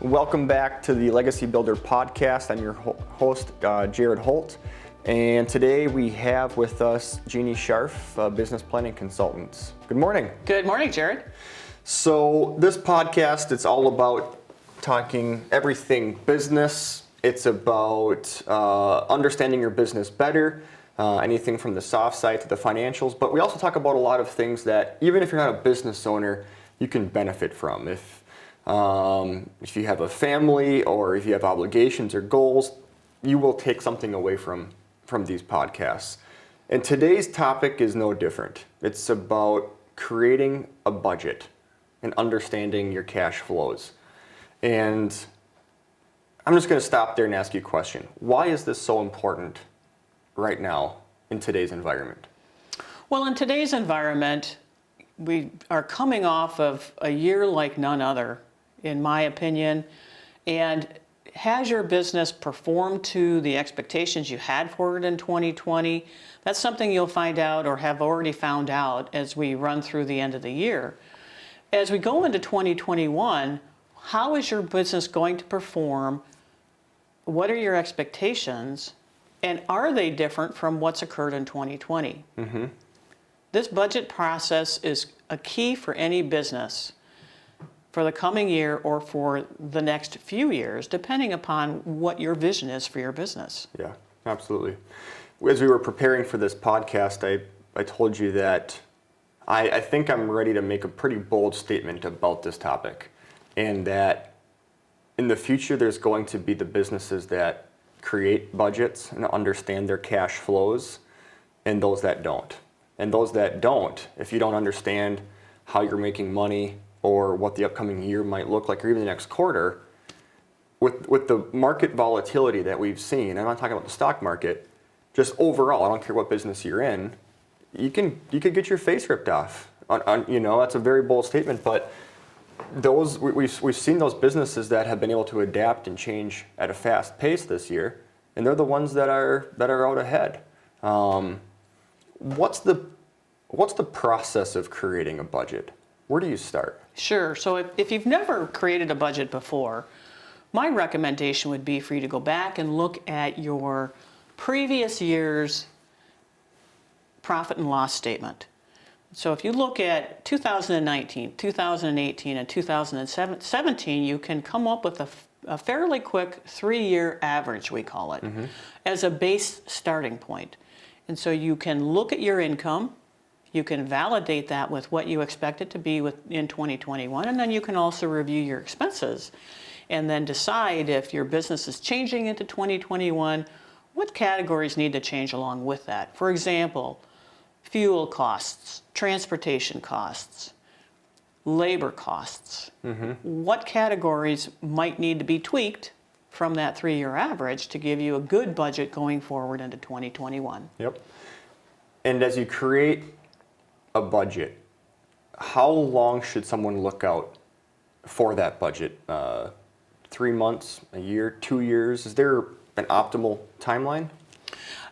Welcome back to the Legacy Builder podcast. I'm your host, Jared Holt, and today we have with us Jeanne Scharf, business planning consultant. Good morning. Good morning, Jared. So this podcast, it's all about talking everything business. It's about understanding your business better, anything from the soft side to the financials, but we also talk about a lot of things that even if you're not a business owner, you can benefit from. If you have a family or if you have obligations or goals, you will take something away from these podcasts. And today's topic is no different. It's about creating a budget and understanding your cash flows. And I'm just going to stop there and ask you a question. Why is this so important right now in today's environment? Well, in today's environment, we are coming off of a year like none other, in my opinion. And has your business performed to the expectations you had for it in 2020? That's something you'll find out or have already found out as we run through the end of the year. As we go into 2021, how is your business going to perform? What are your expectations? And are they different from what's occurred in 2020? Mm-hmm. This budget process is a key for any business for the coming year or for the next few years, depending upon what your vision is for your business. Yeah, absolutely. As we were preparing for this podcast, I told you that I think I'm ready to make a pretty bold statement about this topic, and that in the future there's going to be the businesses that create budgets and understand their cash flows, and those that don't. And those that don't, if you don't understand how you're making money or what the upcoming year might look like, or even the next quarter, with the market volatility that we've seen, I'm not talking about the stock market, just overall, I don't care what business you're in, you could get your face ripped off. That's a very bold statement, but we've seen those businesses that have been able to adapt and change at a fast pace this year, and they're the ones that are out ahead. What's the process of creating a budget? Where do you start? Sure. So if you've never created a budget before, my recommendation would be for you to go back and look at your previous year's profit and loss statement. So if you look at 2019, 2018, and 2017, you can come up with a fairly quick 3-year average, we call it, as a base starting point. And so you can look at your income, you can validate that with what you expect it to be in 2021, and then you can also review your expenses and then decide if your business is changing into 2021, what categories need to change along with that. For example, fuel costs, transportation costs, labor costs. Mm-hmm. What categories might need to be tweaked from that 3-year average to give you a good budget going forward into 2021? Yep. And as you create a budget, how long should someone look out for that budget? 3 months, a year, 2 years? Is there an optimal timeline?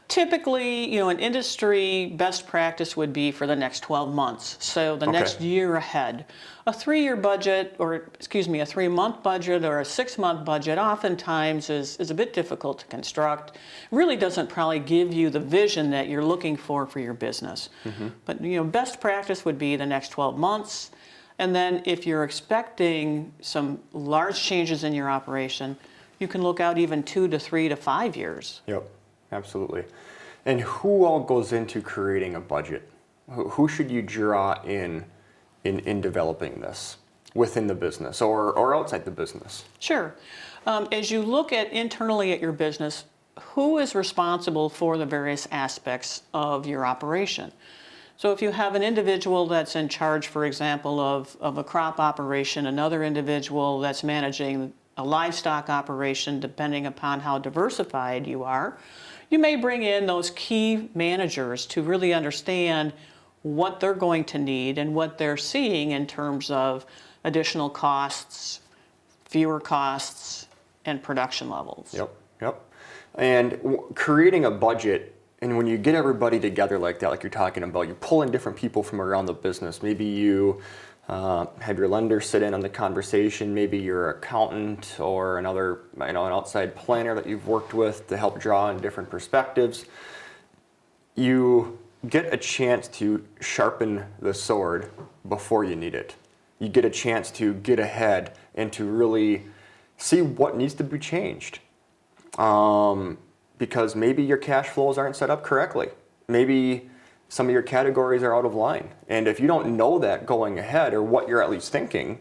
Typically, an industry best practice would be for the next 12 months. So the next year ahead. A 3-year budget, a 3-month budget or a 6-month budget oftentimes is a bit difficult to construct. Really doesn't probably give you the vision that you're looking for your business. Mm-hmm. But best practice would be the next 12 months. And then if you're expecting some large changes in your operation, you can look out even 2 to 3 to 5 years. Yep. Absolutely. And who all goes into creating a budget? Who should you draw in developing this within the business or outside the business? Sure. As you look internally at your business, who is responsible for the various aspects of your operation? So if you have an individual that's in charge, for example, of a crop operation, another individual that's managing a livestock operation, depending upon how diversified you are, you may bring in those key managers to really understand what they're going to need and what they're seeing in terms of additional costs, fewer costs, and production levels. Yep. And creating a budget, and when you get everybody together like that, like you're talking about, you pull in different people from around the business. Maybe you Have your lender sit in on the conversation, maybe your accountant or another, an outside planner that you've worked with to help draw in different perspectives. You get a chance to sharpen the sword before you need it. You get a chance to get ahead and to really see what needs to be changed. Because maybe your cash flows aren't set up correctly. Maybe some of your categories are out of line. And if you don't know that going ahead, or what you're at least thinking,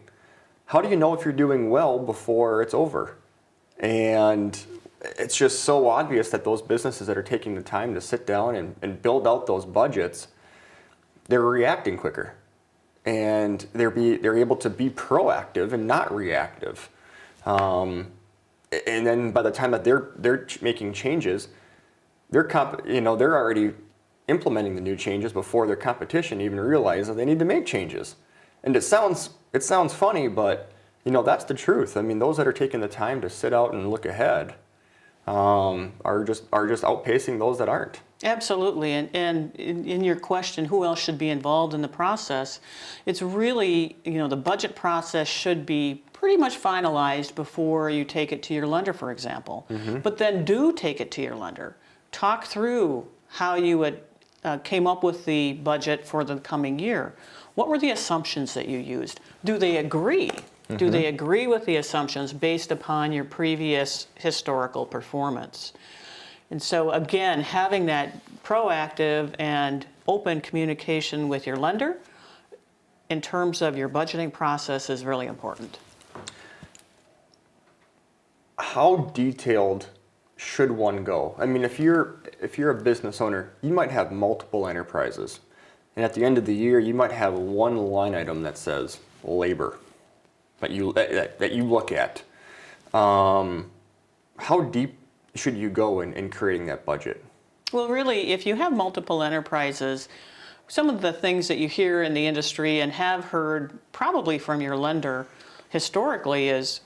how do you know if you're doing well before it's over? And it's just so obvious that those businesses that are taking the time to sit down and build out those budgets, they're reacting quicker. And they're able to be proactive and not reactive. And then by the time that they're making changes, they're already implementing the new changes before their competition even realizes that they need to make changes. And it sounds funny, but that's the truth. I mean, those that are taking the time to sit out and look ahead are just outpacing those that aren't. Absolutely, and in your question, who else should be involved in the process? It's really, the budget process should be pretty much finalized before you take it to your lender, for example. Mm-hmm. But then do take it to your lender. Talk through how you came up with the budget for the coming year. What were the assumptions that you used? Do they agree? Mm-hmm. Do they agree with the assumptions based upon your previous historical performance? And so again, having that proactive and open communication with your lender in terms of your budgeting process is really important. How detailed should one go? I mean, if you're a business owner, you might have multiple enterprises. And at the end of the year, you might have one line item that says labor that you look at. How deep should you go in creating that budget? Well, really, if you have multiple enterprises, some of the things that you hear in the industry and have heard probably from your lender historically is,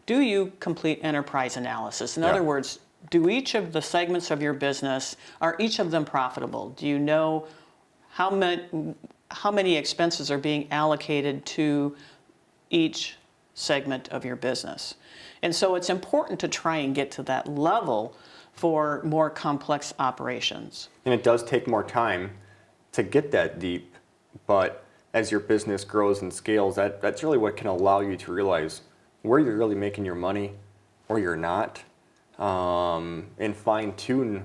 do you complete enterprise analysis? In other words, do each of the segments of your business, are each of them profitable? Do you know how many expenses are being allocated to each segment of your business? And so it's important to try and get to that level for more complex operations. And it does take more time to get that deep, but as your business grows and scales, that's really what can allow you to realize where you're really making your money or you're not, and fine-tune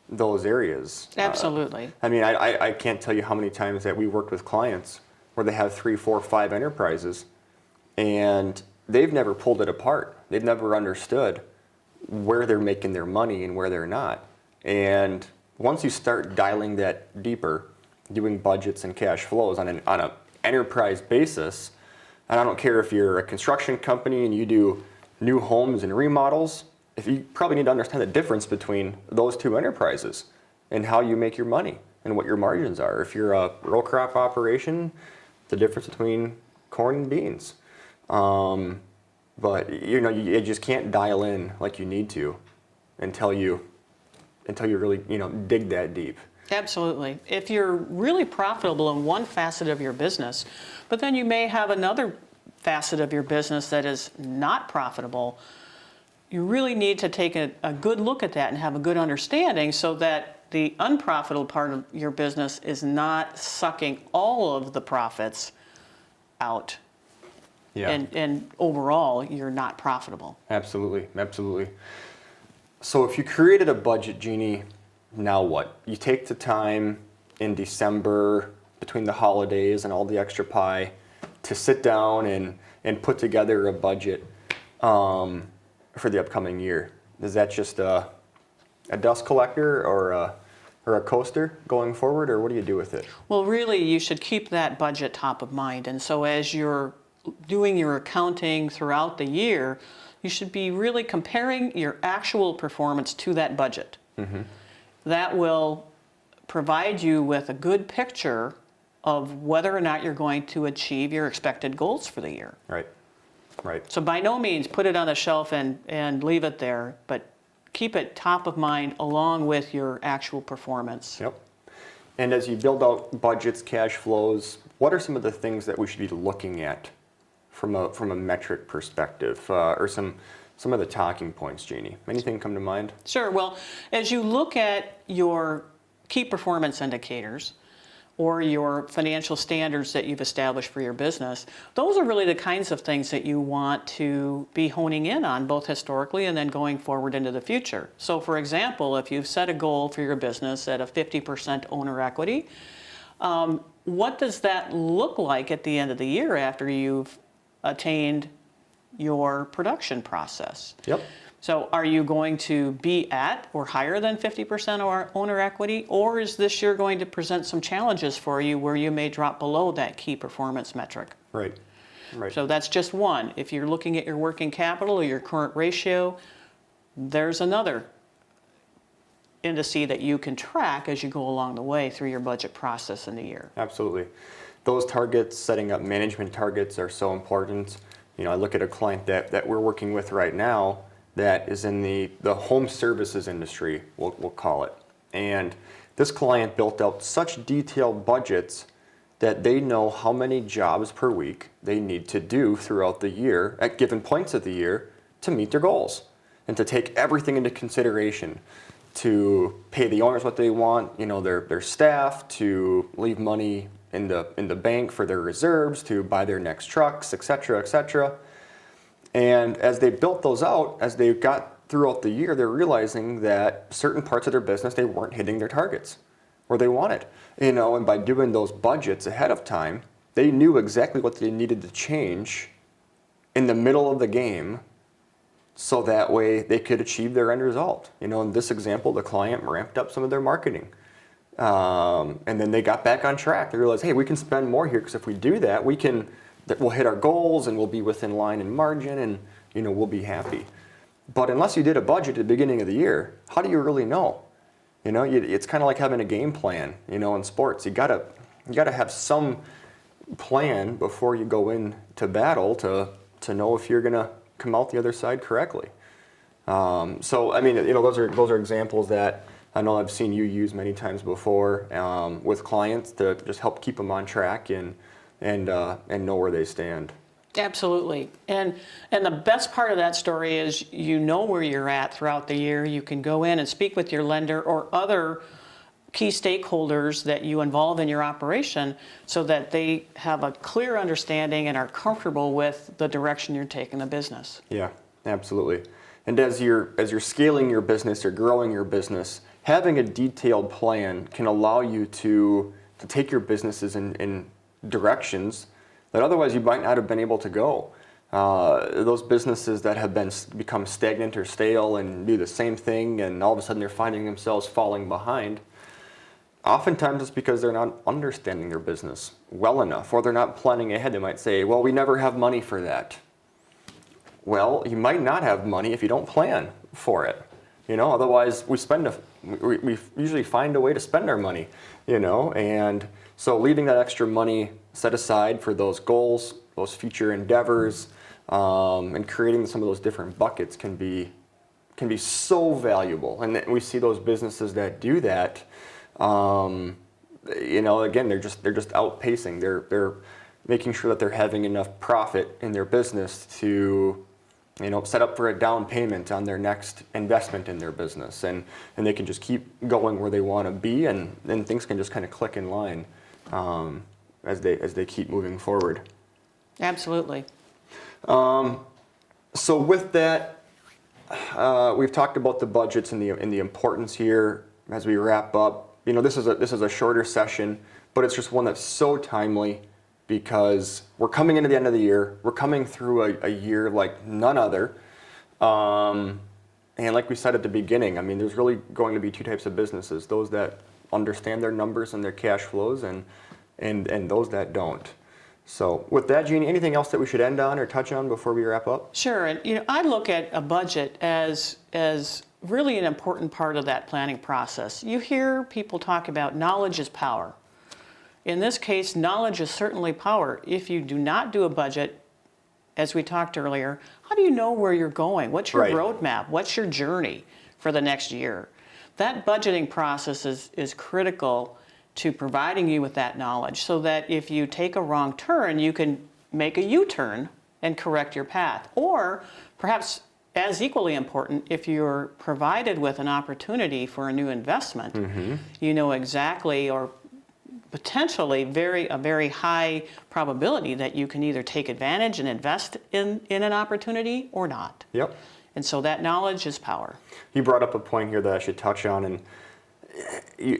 those areas. Absolutely. I mean, I can't tell you how many times that we worked with clients where they have 3, 4, 5 enterprises, and they've never pulled it apart. They've never understood where they're making their money and where they're not. And once you start dialing that deeper, doing budgets and cash flows on an enterprise basis, and I don't care if you're a construction company and you do new homes and remodels, if you probably need to understand the difference between those two enterprises and how you make your money and what your margins are. If you're a row crop operation, the difference between corn and beans. But you just can't dial in like you need to until you really dig that deep. Absolutely. If you're really profitable in one facet of your business, but then you may have another facet of your business that is not profitable, you really need to take a good look at that and have a good understanding so that the unprofitable part of your business is not sucking all of the profits out. Yeah. And overall, you're not profitable. Absolutely, absolutely. So if you created a budget, Jeannie, now what? You take the time in December between the holidays and all the extra pie to sit down and put together a budget for the upcoming year. Is that just a dust collector or a coaster going forward, or what do you do with it? Well, really, you should keep that budget top of mind. And so as you're doing your accounting throughout the year, you should be really comparing your actual performance to that budget. Mm-hmm. That will provide you with a good picture of whether or not you're going to achieve your expected goals for the year. Right, right. So by no means put it on a shelf and leave it there, but keep it top of mind along with your actual performance. Yep. And as you build out budgets, cash flows, what are some of the things that we should be looking at from a metric perspective, or some of the talking points, Jeannie? Anything come to mind? Sure. Well, as you look at your key performance indicators or your financial standards that you've established for your business, those are really the kinds of things that you want to be honing in on, both historically and then going forward into the future. So for example, if you've set a goal for your business at a 50% owner equity, what does that look like at the end of the year after you've attained your production process? Yep. So are you going to be at or higher than 50% owner equity, or is this year going to present some challenges for you where you may drop below that key performance metric? Right. Right. So that's just one. If you're looking at your working capital or your current ratio, there's another indice that you can track as you go along the way through your budget process in the year. Absolutely. Those targets, setting up management targets, are so important. I look at a client that we're working with right now that is in the home services industry, we'll call it. And this client built out such detailed budgets that they know how many jobs per week they need to do throughout the year at given points of the year to meet their goals, and to take everything into consideration, to pay the owners what they want, their staff, to leave money in the bank for their reserves, to buy their next trucks, et cetera, et cetera. And as they built those out, as they got throughout the year, they're realizing that certain parts of their business, they weren't hitting their targets where they wanted. And by doing those budgets ahead of time, they knew exactly what they needed to change in the middle of the game, so that way they could achieve their end result. In this example, the client ramped up some of their marketing. And then they got back on track. They realized, hey, we can spend more here, because if we do that, we'll hit our goals and we'll be within line and margin, and we'll be happy. But unless you did a budget at the beginning of the year, how do you really know? It's kind of like having a game plan. In sports, you gotta have some plan before you go into battle to know if you're gonna come out the other side correctly. Those are examples that I know I've seen you use many times before with clients to just help keep them on track and know where they stand. Absolutely. And the best part of that story is you know where you're at throughout the year. You can go in and speak with your lender or other key stakeholders that you involve in your operation, so that they have a clear understanding and are comfortable with the direction you're taking the business. Yeah, absolutely. And as you're scaling your business or growing your business, having a detailed plan can allow you to take your businesses in directions that otherwise you might not have been able to go. Those businesses that have become stagnant or stale and do the same thing, and all of a sudden they're finding themselves falling behind, oftentimes it's because they're not understanding their business well enough, or they're not planning ahead. They might say, well, we never have money for that. Well, you might not have money if you don't plan for it. Otherwise we usually find a way to spend our money, and so leaving that extra money set aside for those goals, those future endeavors, and creating some of those different buckets can be so valuable. And we see those businesses that do that, again, they're just outpacing. They're making sure that they're having enough profit in their business to set up for a down payment on their next investment in their business, and they can just keep going where they want to be, and then things can just kind of click in line as they keep moving forward. Absolutely. So with that, we've talked about the budgets and the importance here. As we wrap up, this is a shorter session, but it's just one that's so timely, because we're coming into the end of the year. We're coming through a year like none other. And like we said at the beginning, there's really going to be two types of businesses: those that understand their numbers and their cash flows, and those that don't. So with that, Jeanne, anything else that we should end on or touch on before we wrap up? Sure. And I look at a budget as really an important part of that planning process. You hear people talk about knowledge is power. In this case, knowledge is certainly power. If you do not do a budget, as we talked earlier, how do you know where you're going? What's your roadmap? What's your journey for the next year? That budgeting process is critical to providing you with that knowledge so that if you take a wrong turn, you can make a U-turn and correct your path. Or perhaps as equally important, if you're provided with an opportunity for a new investment, you know exactly, or potentially a very high probability that you can either take advantage and invest in an opportunity or not. Yep. And so that knowledge is power. You brought up a point here that I should touch on, and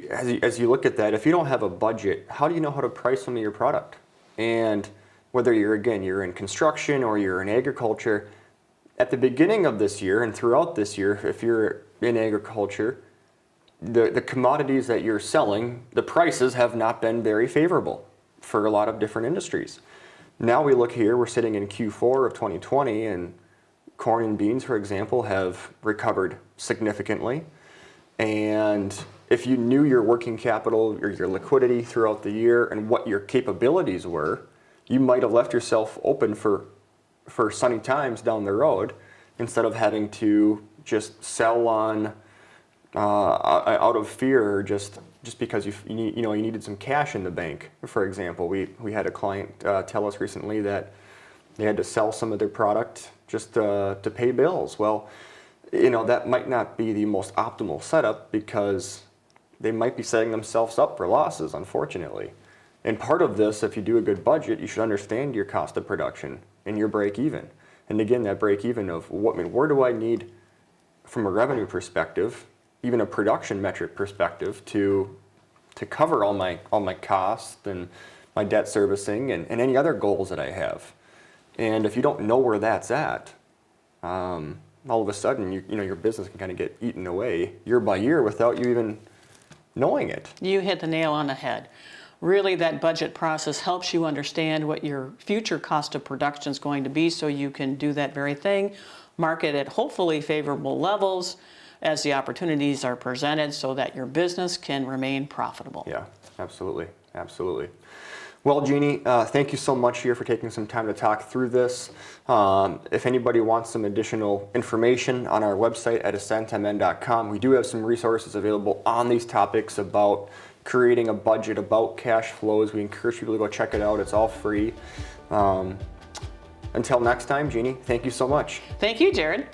as you look at that, if you don't have a budget, how do you know how to price some of your product? And whether you're in construction or you're in agriculture, at the beginning of this year and throughout this year, if you're in agriculture, the commodities that you're selling, the prices have not been very favorable for a lot of different industries. Now we look here, we're sitting in Q4 of 2020, and corn and beans, for example, have recovered significantly. And if you knew your working capital or your liquidity throughout the year and what your capabilities were, you might have left yourself open for sunny times down the road instead of having to just sell on out of fear, or just because you needed some cash in the bank. For example, we had a client tell us recently that they had to sell some of their product just to pay bills. Well, that might not be the most optimal setup because they might be setting themselves up for losses, unfortunately. And part of this, if you do a good budget, you should understand your cost of production and your break even. And again, that break even of where do I need from a revenue perspective, even a production metric perspective, to cover all my costs and my debt servicing and any other goals that I have. And if you don't know where that's at, all of a sudden your business can kind of get eaten away year by year without you even knowing it. You hit the nail on the head. Really, that budget process helps you understand what your future cost of production is going to be so you can do that very thing, market at hopefully favorable levels as the opportunities are presented so that your business can remain profitable. Yeah, absolutely, absolutely. Well, Jeanne, thank you so much here for taking some time to talk through this. If anybody wants some additional information on our website at ascentamn.com, we do have some resources available on these topics about creating a budget, about cash flows. We encourage people to go check it out. It's all free. Until next time, Jeanne, thank you so much. Thank you, Jared.